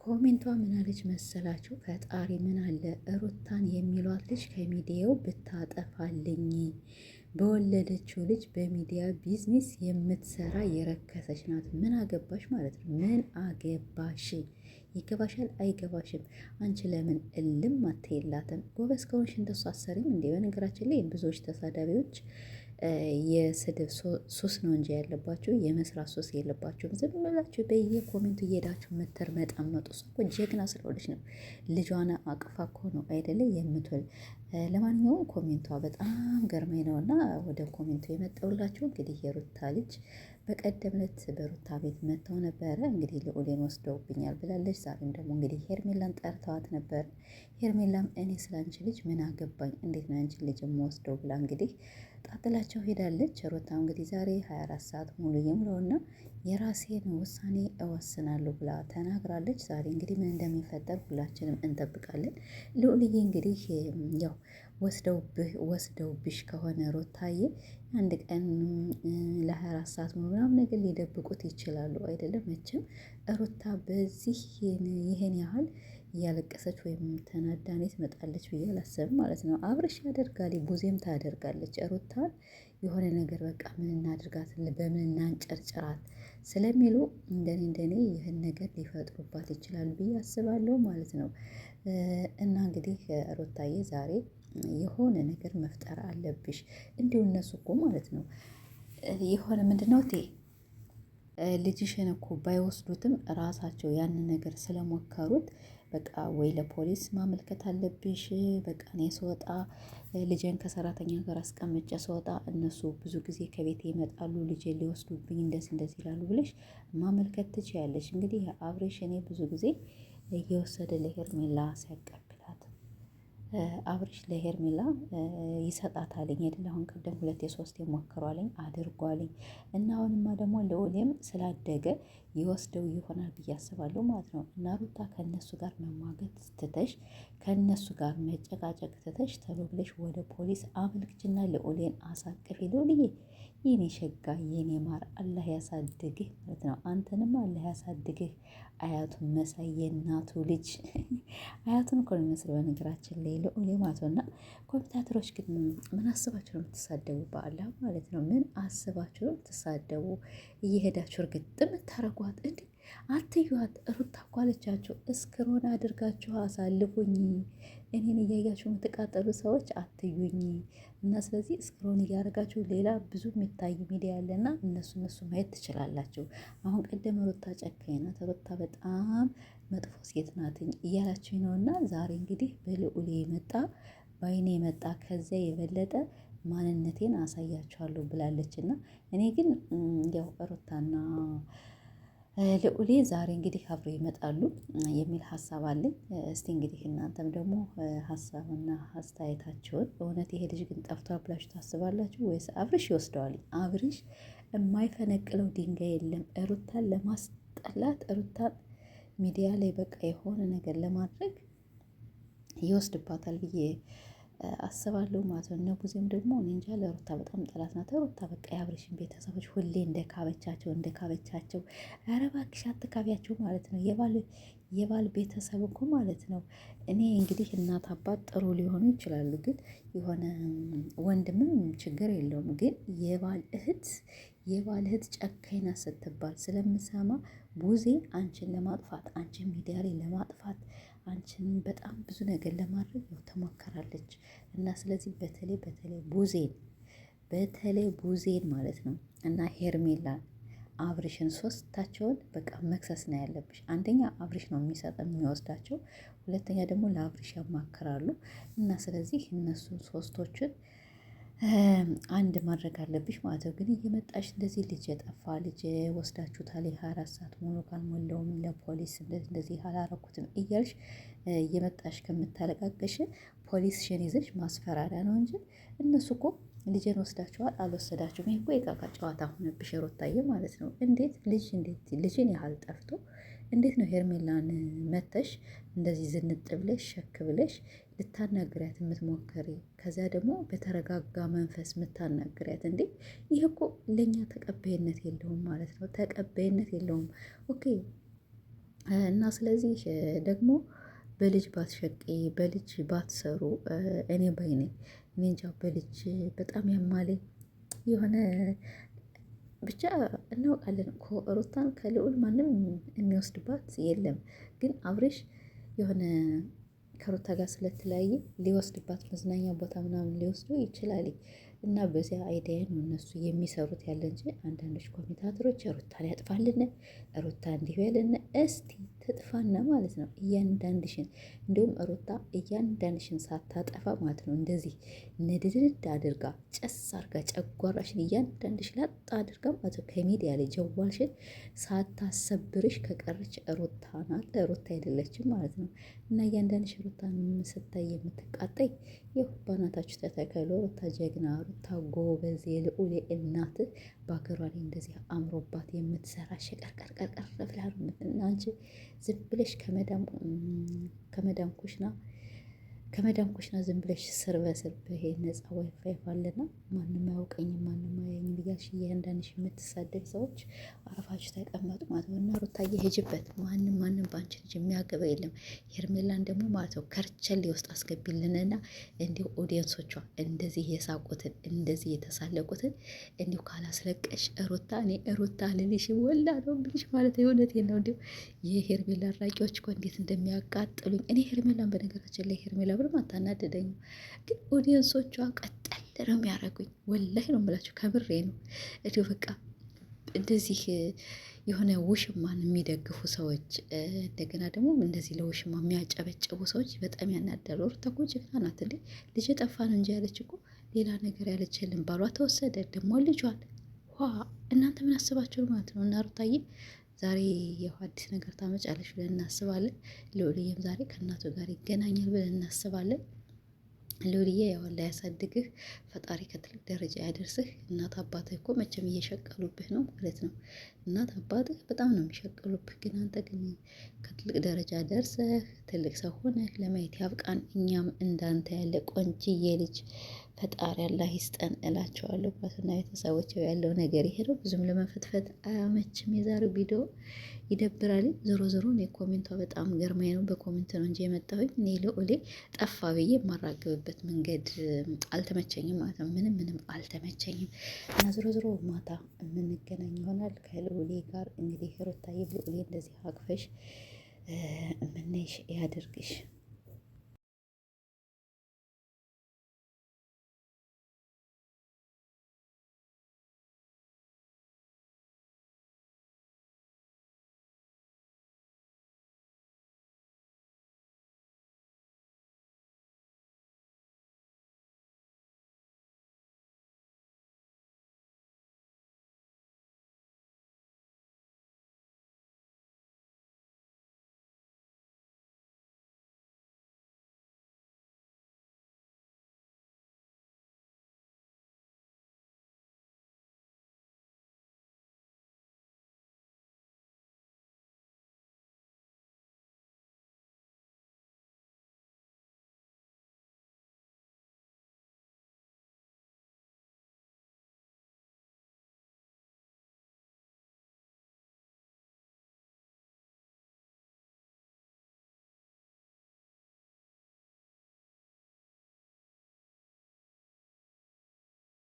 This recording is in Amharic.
ኮሜንቷ ምን አለች መሰላችሁ? ፈጣሪ ምን አለ ሩታን የሚሏት ልጅ ከሚዲያው ብታጠፋልኝ፣ በወለደችው ልጅ በሚዲያ ቢዝነስ የምትሰራ የረከሰች ናት። ምን አገባሽ ማለት ነው? ምን አገባሽ? ይገባሻል አይገባሽም? አንቺ ለምን እልም አትይላትም? ጎበዝ ከሆንሽ እንደሱ አሰሪም እንዴ? በነገራችን ላይ ብዙዎች ተሳዳቢዎች የስድብ ሱስ ነው እንጂ ያለባቸው የመስራት ሱስ የለባቸውም። ዝም ብላችሁ በየኮሜንቱ እየሄዳችሁ መጠመጡ። እሷ እኮ ጀግና ስለሆነች ነው። ልጇን አቅፋ እኮ ነው አይደለ የምትወል። ለማንኛውም ኮሜንቷ በጣም ገርመኝ ነው እና ወደ ኮሜንቱ የመጣውላችሁ እንግዲህ የሩታ ልጅ በቀደም ዕለት በሩታ ቤት መጥተው ነበረ። እንግዲህ ልዑሌን ወስደውብኛል ብላለች። ዛሬም ደግሞ እንግዲህ ሄርሜላን ጠርተዋት ነበር። ሄርሜላም እኔ ስለ አንቺ ልጅ ምን አገባኝ፣ እንዴት ነው አንቺን ልጅ የምወስደው ብላ እንግዲህ ጣጥላቸው ሄዳለች። ሩታ እንግዲህ ዛሬ 24 ሰዓት ሙሉ የምለውና የራሴን ውሳኔ እወስናለሁ ብላ ተናግራለች። ዛሬ እንግዲህ ምን እንደሚፈጠር ሁላችንም እንጠብቃለን። ልዑልዬ እንግዲህ ያው ወስደውብሽ ከሆነ ሩታዬ አንድ ቀን ለ24 ሰዓት ምናምን ነገር ሊደብቁት ይችላሉ አይደለም። መቼም ሩታ በዚህ ይሄን ያህል እያለቀሰች ወይም ተናዳኔ ትመጣለች ብዬ አላሰብም ማለት ነው። አብርሽ ያደርጋል፣ ቡዜም ታደርጋለች። ሩታን የሆነ ነገር በቃ ምን እናድርጋት፣ በምን እናንጨርጭራት ስለሚሉ እንደኔ ይህን ነገር ሊፈጥሩባት ይችላሉ ብዬ አስባለሁ ማለት ነው። እና እንግዲህ ሩታዬ ዛሬ የሆነ ነገር መፍጠር አለብሽ። እንዲሁ እነሱ እኮ ማለት ነው የሆነ ምንድነው ልጅሽን እኮ ባይወስዱትም ራሳቸው ያንን ነገር ስለሞከሩት በቃ ወይ ለፖሊስ ማመልከት አለብሽ። በቃ እኔ ስወጣ ልጄን ከሰራተኛ ጋር አስቀምጬ ስወጣ እነሱ ብዙ ጊዜ ከቤት ይመጣሉ፣ ልጄን ሊወስዱብኝ እንደዚህ ይላሉ ብለሽ ማመልከት ትችያለሽ። እንግዲህ አብሬሽ እኔ ብዙ ጊዜ እየወሰደ ለሄርሜላ ሲያቀብላት አብርሽ ለሄርሜላ ይሰጣታልኝ አይደል? አሁን ቀደም 2 3 ሞክሯልኝ አድርጓልኝ እና አሁንማ ደግሞ ልዑልም ስላደገ ይወስደው ይሆናል ብዬ አስባለሁ ማለት ነው። እና ሩታ ከነሱ ጋር መሟገት ትተሽ ከነሱ ጋር መጨቃጨቅ ትተሽ ተሎ ብለሽ ወደ ፖሊስ አመልክችና ልዑሌን አሳቅፊ። ልዑልዬ የኔ ሸጋ የኔ ማር አላህ ያሳድግህ ማለት ነው። አንተንም አላህ ያሳድግህ። አያቱን መሳይ የእናቱ ልጅ አያቱን እኮ ነው የሚመስለው በነገራችን ላይ ልዑሌ ማለት ነው። እና ኮሜንታተሮች ግን ምን አስባችሁ ነው የምትሳደቡ? በአላህ ማለት ነው ምን አስባችሁ ነው የምትሳደቡ? እየሄዳችሁ እርግጥ የምታረጓት እንዴ? አትዩት። ሩታ እኮ አለቻቸው እስክሮን አድርጋችሁ አሳልፉኝ፣ እኔን እያያችሁ የምትቃጠሉ ሰዎች አትዩኝ። እና ስለዚህ እስክሮን እያደረጋችሁ ሌላ ብዙ የሚታይ ሚዲያ ያለና እነሱ ማየት ትችላላችሁ። አሁን ቀደም ሩታ ጨካኝ ናት፣ ሩታ በጣም መጥፎ ሴት ናትኝ እያላችሁኝ ነው። እና ዛሬ እንግዲህ በልዑሌ የመጣ በአይኔ የመጣ ከዚያ የበለጠ ማንነቴን አሳያችኋለሁ ብላለች። እና እኔ ግን ያው ሩታና ልዑሌ ዛሬ እንግዲህ አብረው ይመጣሉ የሚል ሀሳብ አለኝ። እስቲ እንግዲህ እናንተም ደግሞ ሀሳብና አስተያየታችሁን፣ እውነት ይሄ ልጅ ግን ጠፍቷል ብላችሁ ታስባላችሁ ወይስ አብርሽ ይወስደዋል? አብርሽ የማይፈነቅለው ድንጋይ የለም። ሩታን ለማስጠላት፣ ሩታን ሚዲያ ላይ በቃ የሆነ ነገር ለማድረግ ይወስድባታል ብዬ አስባለሁ ማለት ነው። እነ ቡዜም ደግሞ እኔ እንጃ ለሩታ በጣም ጠላት ናት። ሩታ በቃ የአብርሽን ቤተሰቦች ሁሌ እንደካበቻቸው ኧረ እባክሽ አትካቢያቸው ማለት ነው። የባል ቤተሰብ እኮ ማለት ነው። እኔ እንግዲህ እናት አባት ጥሩ ሊሆኑ ይችላሉ፣ ግን የሆነ ወንድምም ችግር የለውም። ግን የባል እህት ጨካኝ ናት ስትባል ስለምሰማ ቡዜ አንቺን ለማጥፋት አንቺን ሚዲያ ላይ ለማጥፋት አንቺን በጣም ብዙ ነገር ለማድረግ ያው ተሞከራለች። እና ስለዚህ በተለይ ቡዜን ማለት ነው እና ሄርሜላን አብርሽን ሶስታቸውን በቃ መክሰስ ነው ያለብሽ። አንደኛ አብርሽ ነው የሚወስዳቸው፣ ሁለተኛ ደግሞ ለአብርሽ ያማክራሉ። እና ስለዚህ እነሱን ሶስቶችን አንድ ማድረግ አለብሽ ማለት ነው። ግን እየመጣሽ እንደዚህ ልጅ የጠፋ ልጅ ወስዳችሁታል 24 ሰዓት ሙሉ ካልሞላውም ለፖሊስ እንደዚህ አላረኩትም እያልሽ እየመጣሽ ከምታለቃቀሽ ፖሊስሽን ይዘሽ ማስፈራሪያ ነው እንጂ እነሱ እኮ ልጅን ወስዳችኋል አልወሰዳችሁም፣ ይሄ እኮ የቃቃ ጨዋታ ሆነብሽ ሩታዬ ማለት ነው። እንዴት ልጅን ያህል ጠፍቶ እንዴት ነው ሄርሜላን መተሽ እንደዚህ ዝንጥ ብለሽ ሸክ ብለሽ ልታናግሪያት የምትሞክሪ? ከዚያ ደግሞ በተረጋጋ መንፈስ የምታናግሪያት እንዴ? ይህ እኮ ለእኛ ተቀባይነት የለውም ማለት ነው። ተቀባይነት የለውም። ኦኬ እና ስለዚህ ደግሞ በልጅ ባትሸቂ በልጅ ባትሰሩ እኔ ባይ ነኝ። እኔ እንጃ በልጅ በጣም ያማለኝ የሆነ ብቻ እናውቃለን እኮ ሩታን ከልዑል ማንም የሚወስድባት የለም። ግን አብሬሽ የሆነ ከሩታ ጋር ስለተለያየ ሊወስድባት መዝናኛ ቦታ ምናምን ሊወስዱ ይችላል። እና በዚያ አይዲያ ነው እነሱ የሚሰሩት ያለ እንጂ አንዳንዶች ኮሜንታተሮች ሩታን ያጥፋልን፣ ሩታ እንዲህ በልን፣ እስቲ ትጥፋና ማለት ነው እያንዳንድሽን። እንዲሁም ሩታ እያንዳንድሽን ሳታጠፋ ማለት ነው እንደዚህ ንድድድ አድርጋ ጨስ አድርጋ ጨጓራሽን እያንዳንድሽ ላጥ አድርጋ ማለት ነው ከሚዲያ ላይ ጀዋልሽን ሳታሰብርሽ ከቀረች ሩታ ናት፣ ሩታ አይደለችም ማለት ነው። እና እያንዳንድሽ ሩታን ስታይ የምትቃጠይ ይህ ባናታችሁ ተተከሉ። ሩታ ጀግና፣ ሩታ ጎበዝ፣ የልዑል እናት በሀገሯ ላይ እንደዚህ አምሮባት የምትሰራ ሸቀርቀርቀርቀር ብላ እና አንቺ ዝም ብለሽ ከመዳም ኩሽና ዝም ብለሽ ስር በስር ይሄ ነፃ ዋይፋይ አለና ማንም አያውቀኝም ማንም አያየኝም ብያሽ እያንዳንድሽ የምትሳደብ ሰዎች አረፋችሁ ተቀመጡ ማለት ነው። እና ሩታዬ ሂጂበት፣ ማንም በአንቺ ልጅ የሚያገባ የለም። ሄርሜላን ደግሞ ማለት ነው ከርቸሌ ውስጥ አስገቢልንና እንዲሁ ኦዲየንሶቿ እንደዚህ የሳቁትን እንደዚህ የተሳለቁትን እንዲሁ ካላስለቀሽ ሩታ እኔ ሩታ ልልሽ ወላ ነው ብልሽ ማለት የእውነቴን ነው። እንዲሁ የሄርሜላ አድናቂዎች እኮ እንዴት እንደሚያቃጥሉኝ። እኔ ሄርሜላን በነገራችን ላይ ሄርሜላ ብርም አታናድደኝም፣ ግን ኦዲየንሶቿ ቀጠል ነው የሚያደርጉኝ። ወላሂ ነው የምላቸው፣ ከምሬ ነው። እንዲሁ በቃ እንደዚህ የሆነ ውሽማን የሚደግፉ ሰዎች እንደገና ደግሞ እንደዚህ ለውሽማ የሚያጨበጭቡ ሰዎች በጣም ያናዳሉ። ሩታ እኮ ጀግና ናት እንዴ! ልጅ ጠፋ ነው እንጂ ያለች እኮ ሌላ ነገር ያለች የለም። ባሏ ተወሰደ ደግሞ ልጇን ዋ እናንተ ምን አስባችሁ ማለት ነው? እና ሩታዬ ዛሬ ያው አዲስ ነገር ታመጫለች ብለን እናስባለን። ልዑልዬም ዛሬ ከእናቱ ጋር ይገናኛል ብለን እናስባለን። ልዑልዬ ያው አላህ ያሳድግህ፣ ፈጣሪ ከትልቅ ደረጃ ያደርስህ። እናት አባትህ እኮ መቼም እየሸቀሉብህ ነው ማለት ነው። እናት አባትህ በጣም ነው የሚሸቀሉብህ። ግን አንተ ግን ከትልቅ ደረጃ ደርሰህ ትልቅ ሰው ሆነህ ለማየት ያብቃን። እኛም እንዳንተ ያለ ቆንጅዬ ልጅ ፈጣሪ አላህ ይስጠን እላቸዋለሁ። እና ቤተሰቦች ያለው ነገር ይሄ ነው። ብዙም ለመፈትፈት አያመችም የዛሬው ቪዲዮ ይደብራል። ዞሮ ዞሮ እኔ ኮሜንቷ በጣም ገርማኝ ነው። በኮሜንት ነው እንጂ የመጣሁኝ እኔ ልዑሌ ጠፋ ብዬ የማራገብበት መንገድ አልተመቸኝም ማለት ነው። ምንም አልተመቸኝም። እና ዞሮ ዞሮ ማታ የምንገናኝ ይሆናል ከልዑሌ ጋር። እንግዲህ ሩታዬ ልዑሌ እንደዚህ አቅፈሽ የምናይሽ ያድርግሽ።